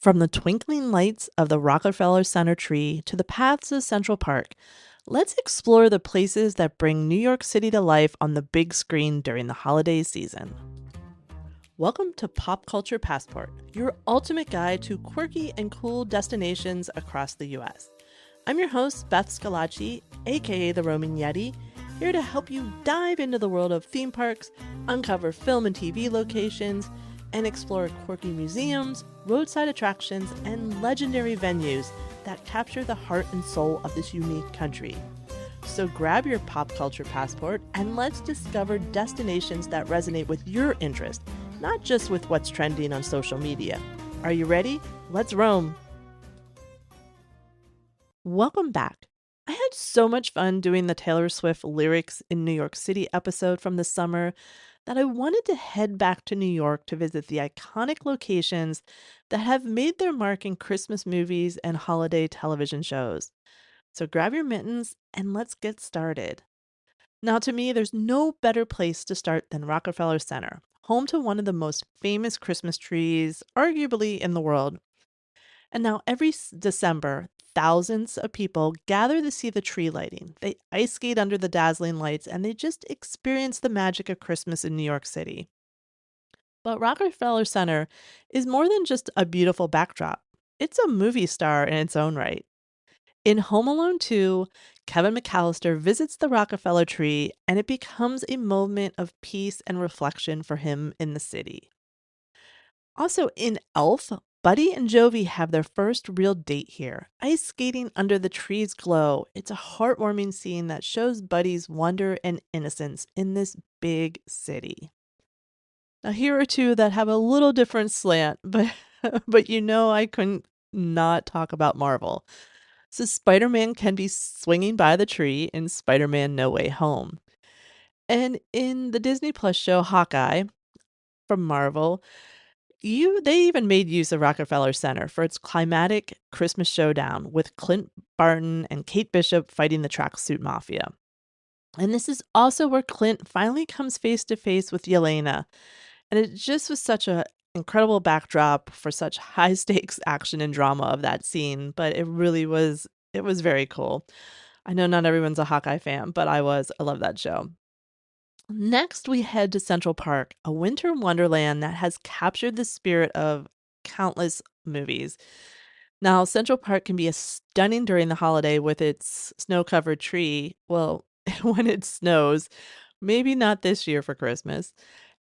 From the twinkling lights of the Rockefeller Center tree to the paths of Central Park, let's explore the places that bring New York City to life on the big screen during the holiday season. Welcome to Pop Culture Passport, your ultimate guide to quirky and cool destinations across the US. I'm your host, Beth Scalacci, aka the Roman Yeti, here to help you dive into the world of theme parks, uncover film and TV locations, and explore quirky museums, roadside attractions, and legendary venues that capture the heart and soul of this unique country. So grab your pop culture passport and let's discover destinations that resonate with your interest, not just with what's trending on social media. Are you ready? Let's roam! Welcome back. I had so much fun doing the Taylor Swift Lyrics in New York City episode from this summer that I wanted to head back to New York to visit the iconic locations that have made their mark in Christmas movies and holiday television shows. So grab your mittens and let's get started. Now, to me, there's no better place to start than Rockefeller Center, home to one of the most famous Christmas trees, arguably in the world. And now every December, thousands of people gather to see the tree lighting. They ice skate under the dazzling lights and they just experience the magic of Christmas in New York City. But Rockefeller Center is more than just a beautiful backdrop. It's a movie star in its own right. In Home Alone 2, Kevin McAllister visits the Rockefeller tree and it becomes a moment of peace and reflection for him in the city. Also, in Elf, Buddy and Jovi have their first real date here, ice skating under the tree's glow. It's a heartwarming scene that shows Buddy's wonder and innocence in this big city. Now, here are two that have a little different slant, but I couldn't not talk about Marvel. So Spider-Man can be swinging by the tree in Spider-Man No Way Home. And in the Disney Plus show Hawkeye from Marvel, they even made use of Rockefeller Center for its climatic Christmas showdown with Clint Barton and Kate Bishop fighting the tracksuit mafia. And this is also where Clint finally comes face to face with Yelena. And it just was such a incredible backdrop for such high stakes action and drama of that scene, but it was very cool. I know not everyone's a Hawkeye fan, but I was. I love that show. Next, we head to Central Park, a winter wonderland that has captured the spirit of countless movies. Now, Central Park can be stunning during the holiday with its snow-covered tree. Well, when it snows, maybe not this year for Christmas.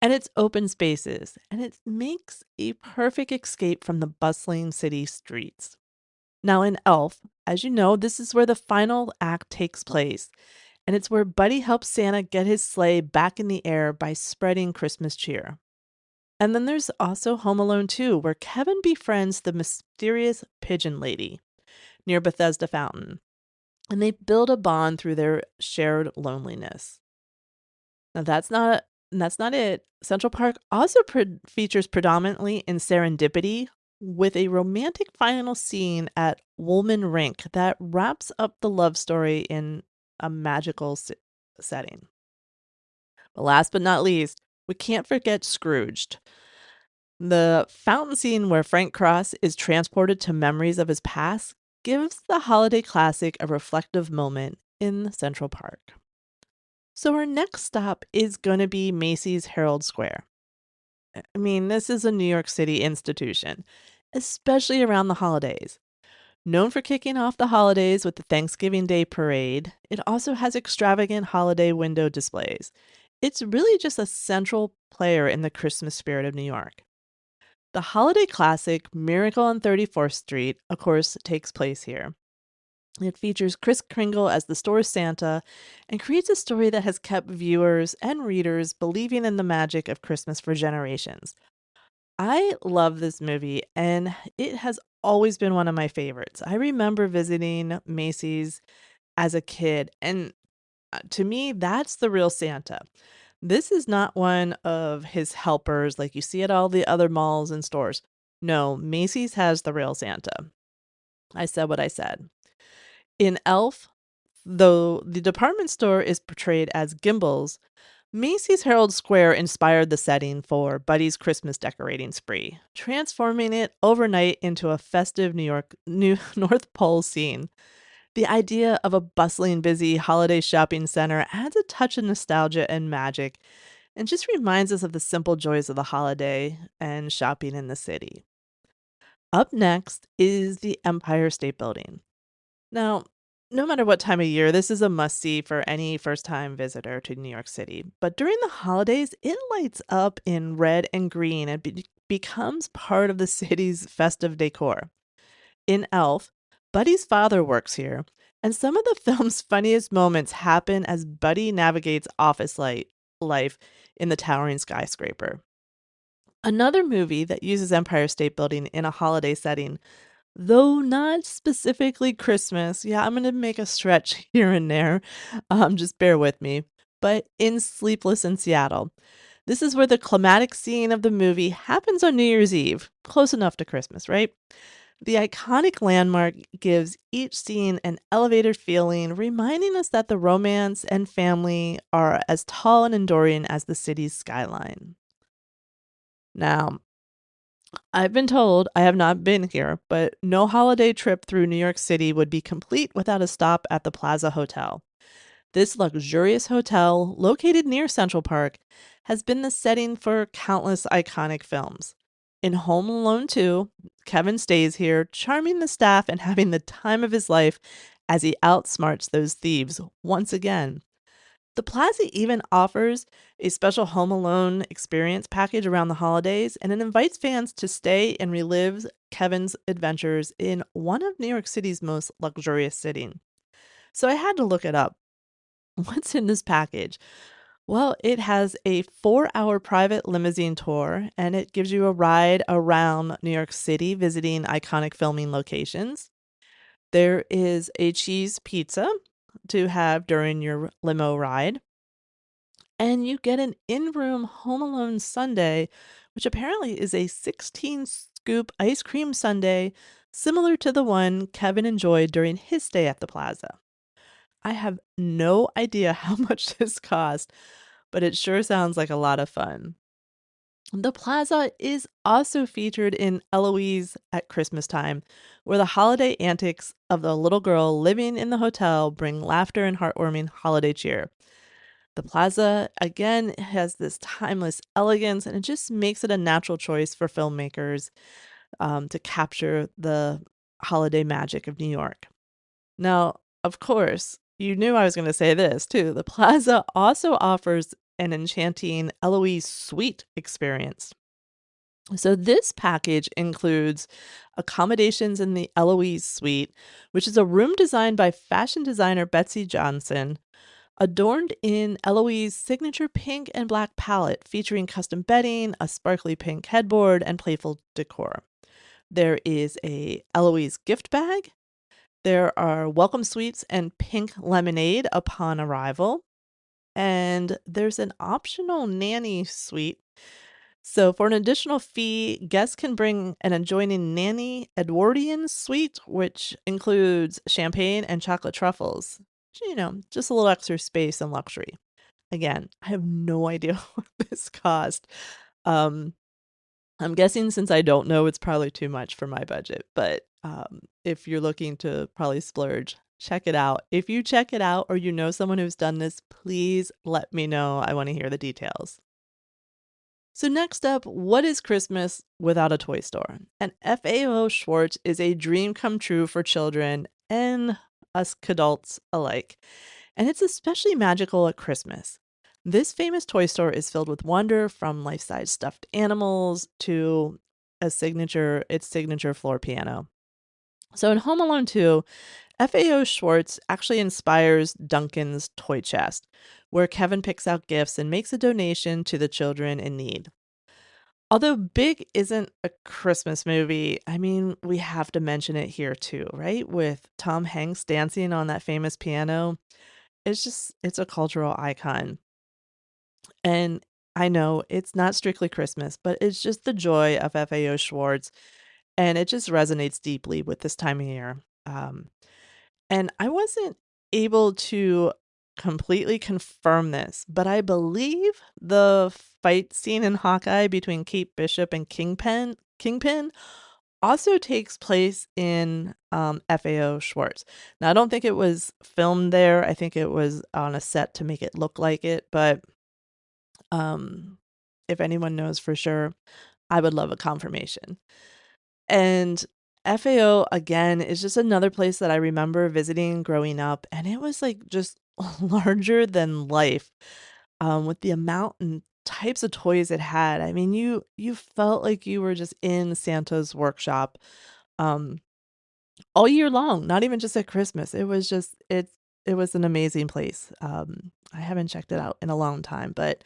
And its open spaces, and it makes a perfect escape from the bustling city streets. Now, in Elf, as you know, this is where the final act takes place. And it's where Buddy helps Santa get his sleigh back in the air by spreading Christmas cheer. And then there's also Home Alone 2, where Kevin befriends the mysterious pigeon lady near Bethesda Fountain. And they build a bond through their shared loneliness. Now that's not it. Central Park also features predominantly in Serendipity with a romantic final scene at Woolman Rink that wraps up the love story in a magical setting. But last but not least, we can't forget Scrooged. The fountain scene where Frank Cross is transported to memories of his past gives the holiday classic a reflective moment in Central Park. So our next stop is going to be Macy's Herald Square. I mean, this is a New York City institution, especially around the holidays. Known for kicking off the holidays with the Thanksgiving Day parade, it also has extravagant holiday window displays. It's really just a central player in the Christmas spirit of New York. The holiday classic Miracle on 34th Street, of course, takes place here. It features Kris Kringle as the store's Santa and creates a story that has kept viewers and readers believing in the magic of Christmas for generations. I love this movie and it has always been one of my favorites. I remember visiting Macy's as a kid, and to me, that's the real Santa. This is not one of his helpers like you see at all the other malls and stores. No, Macy's has the real Santa. I said what I said. In Elf, though the department store is portrayed as Gimbals, Macy's Herald Square inspired the setting for Buddy's Christmas decorating spree, transforming it overnight into a festive New North Pole scene. The idea of a bustling, busy holiday shopping center adds a touch of nostalgia and magic and just reminds us of the simple joys of the holiday and shopping in the city. Up next is the Empire State Building. Now, no matter what time of year, this is a must see for any first time visitor to New York City. But during the holidays, it lights up in red and green and becomes part of the city's festive decor. In Elf, Buddy's father works here, and some of the film's funniest moments happen as Buddy navigates life in the towering skyscraper. Another movie that uses Empire State Building in a holiday setting, though not specifically Christmas. Yeah, I'm gonna make a stretch here and there. Just bear with me. But in Sleepless in Seattle, this is where the climatic scene of the movie happens on New Year's Eve. Close enough to Christmas, right? The iconic landmark gives each scene an elevated feeling, reminding us that the romance and family are as tall and enduring as the city's skyline. Now, I've been told, I have not been here, but no holiday trip through New York City would be complete without a stop at the Plaza Hotel. This luxurious hotel, located near Central Park, has been the setting for countless iconic films. In Home Alone 2, Kevin stays here, charming the staff and having the time of his life as he outsmarts those thieves once again. The plaza even offers a special Home Alone experience package around the holidays, and it invites fans to stay and relive Kevin's adventures in one of New York City's most luxurious settings. So I had to look it up. What's in this package? Well, it has a 4-hour private limousine tour, and it gives you a ride around New York City visiting iconic filming locations. There is a cheese pizza to have during your limo ride. And you get an in-room Home Alone sundae, which apparently is a 16-scoop ice cream sundae similar to the one Kevin enjoyed during his stay at the plaza. I have no idea how much this cost, but it sure sounds like a lot of fun. The plaza is also featured in Eloise at Christmas time, where the holiday antics of the little girl living in the hotel bring laughter and heartwarming holiday cheer. The plaza, again, has this timeless elegance, and it just makes it a natural choice for filmmakers to capture the holiday magic of New York. Now, of course, you knew I was going to say this too. The plaza also offers an enchanting Eloise suite experience. So, this package includes accommodations in the Eloise suite, which is a room designed by fashion designer Betsy Johnson, adorned in Eloise's signature pink and black palette, featuring custom bedding, a sparkly pink headboard, and playful decor. There is a Eloise gift bag. There are welcome sweets and pink lemonade upon arrival. And there's an optional nanny suite. So, for an additional fee, guests can bring an adjoining nanny Edwardian suite, which includes champagne and chocolate truffles. Just a little extra space and luxury. Again, I have no idea what this cost. Um, I'm guessing since I don't know, it's probably too much for my budget. But if you're looking to probably splurge, check it out. If you check it out or you know someone who's done this, please let me know. I want to hear the details. So, next up, what is Christmas without a toy store? And FAO Schwarz is a dream come true for children and us adults alike. And it's especially magical at Christmas. This famous toy store is filled with wonder, from life-size stuffed animals to its signature floor piano. So in Home Alone 2, FAO Schwarz actually inspires Duncan's toy chest, where Kevin picks out gifts and makes a donation to the children in need. Although Big isn't a Christmas movie, I mean, we have to mention it here too, right? With Tom Hanks dancing on that famous piano. It's a cultural icon. And I know it's not strictly Christmas, but it's just the joy of FAO Schwarz, and it just resonates deeply with this time of year. And I wasn't able to completely confirm this, but I believe the fight scene in Hawkeye between Kate Bishop and Kingpin also takes place in FAO Schwarz. Now, I don't think it was filmed there. I think it was on a set to make it look like it, but um, if anyone knows for sure, I would love a confirmation. And FAO, again, is just another place that I remember visiting growing up, and it was like just larger than life with the amount and types of toys it had. I mean, you felt like you were just in Santa's workshop um, all year long, not even just at Christmas. It was an amazing place. I haven't checked it out in a long time, but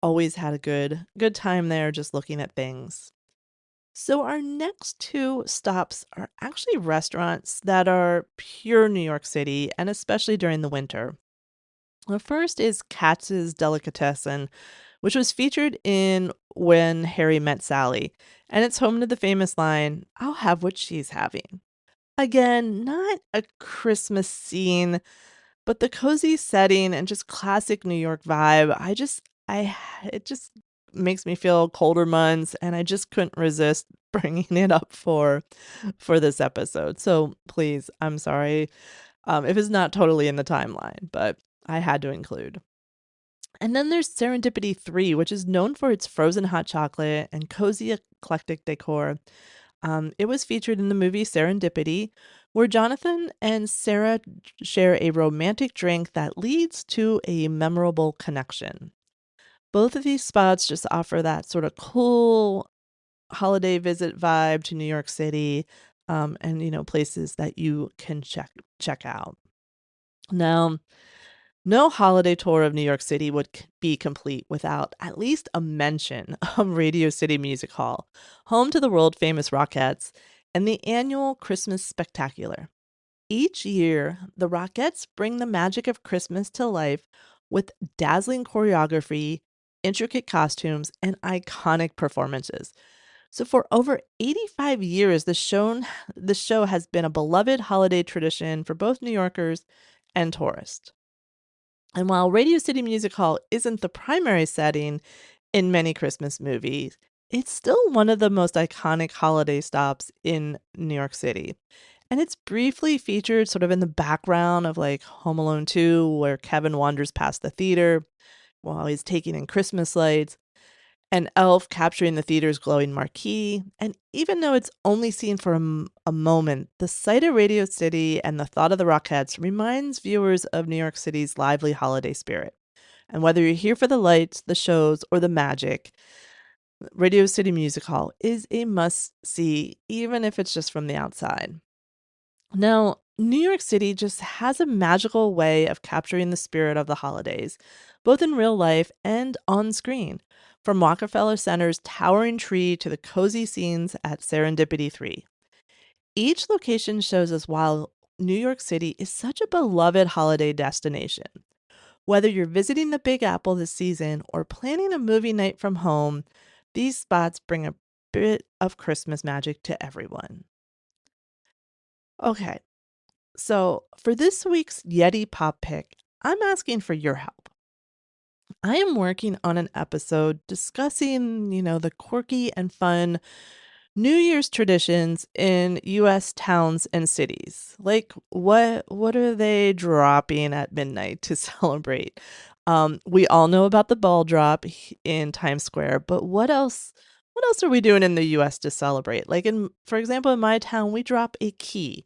always had a good time there just looking at things. So our next two stops are actually restaurants that are pure New York City, and especially during the winter. The first is Katz's Delicatessen, which was featured in When Harry Met Sally, and it's home to the famous line, "I'll have what she's having." Again, not a Christmas scene, but the cozy setting and just classic New York vibe, I it just makes me feel colder months, and I just couldn't resist bringing it up for this episode. So please, I'm sorry, if it's not totally in the timeline, but I had to include. And then there's Serendipity 3, which is known for its frozen hot chocolate and cozy eclectic decor. It was featured in the movie Serendipity, where Jonathan and Sarah share a romantic drink that leads to a memorable connection. Both of these spots just offer that sort of cool holiday visit vibe to New York City, and places that you can check out. Now, no holiday tour of New York City would be complete without at least a mention of Radio City Music Hall, home to the world famous Rockettes, and the annual Christmas Spectacular. Each year, the Rockettes bring the magic of Christmas to life with dazzling choreography, intricate costumes, and iconic performances. So, for over 85 years, the show has been a beloved holiday tradition for both New Yorkers and tourists. And while Radio City Music Hall isn't the primary setting in many Christmas movies, it's still one of the most iconic holiday stops in New York City. And it's briefly featured sort of in the background of like Home Alone 2, where Kevin wanders past the theater while he's taking in Christmas lights, and Elf capturing the theater's glowing marquee. And even though it's only seen for a moment, the sight of Radio City and the thought of the Rockettes reminds viewers of New York City's lively holiday spirit. And whether you're here for the lights, the shows, or the magic, Radio City Music Hall is a must see, even if it's just from the outside. Now, New York City just has a magical way of capturing the spirit of the holidays, both in real life and on screen. From Rockefeller Center's towering tree to the cozy scenes at Serendipity 3. Each location shows us why New York City is such a beloved holiday destination. Whether you're visiting the Big Apple this season or planning a movie night from home, these spots bring a bit of Christmas magic to everyone. Okay, so for this week's Yeti Pop Pick, I'm asking for your help. I am working on an episode discussing, the quirky and fun New Year's traditions in US towns and cities. Like what are they dropping at midnight to celebrate? We all know about the ball drop in Times Square, but what else are we doing in the US to celebrate? Like for example, in my town, we drop a key.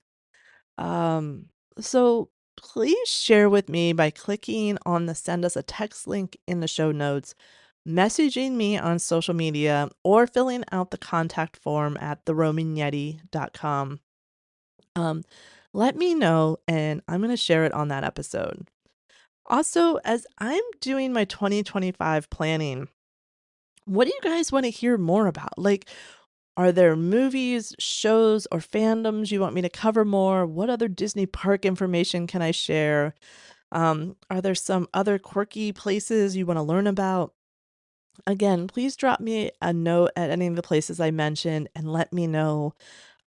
Um, so please share with me by clicking on the send us a text link in the show notes, messaging me on social media, or filling out the contact form at theroaming.yeti.com. Um, Let me know, and I'm going to share it on that episode. Also, as I'm doing my 2025 planning, what do you guys want to hear more about? Like, are there movies, shows, or fandoms you want me to cover more? What other Disney park information can I share? Are there some other quirky places you want to learn about? Again, please drop me a note at any of the places I mentioned and let me know.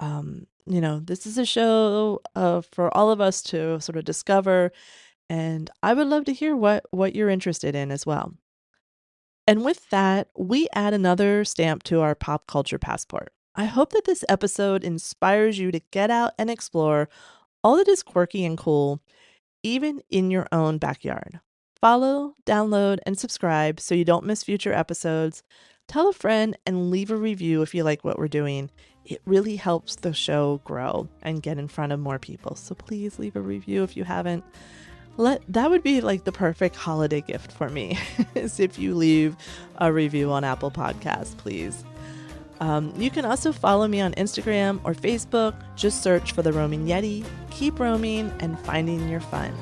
This is a show for all of us to sort of discover And I would love to hear what you're interested in as well. And with that, we add another stamp to our pop culture passport. I hope that this episode inspires you to get out and explore all that is quirky and cool, even in your own backyard. Follow, download, and subscribe so you don't miss future episodes. Tell a friend and leave a review if you like what we're doing. It really helps the show grow and get in front of more people. So please leave a review if you haven't. That would be like the perfect holiday gift for me, is if you leave a review on Apple Podcasts, please. You can also follow me on Instagram or Facebook. Just search for The Roaming Yeti. Keep roaming and finding your fun.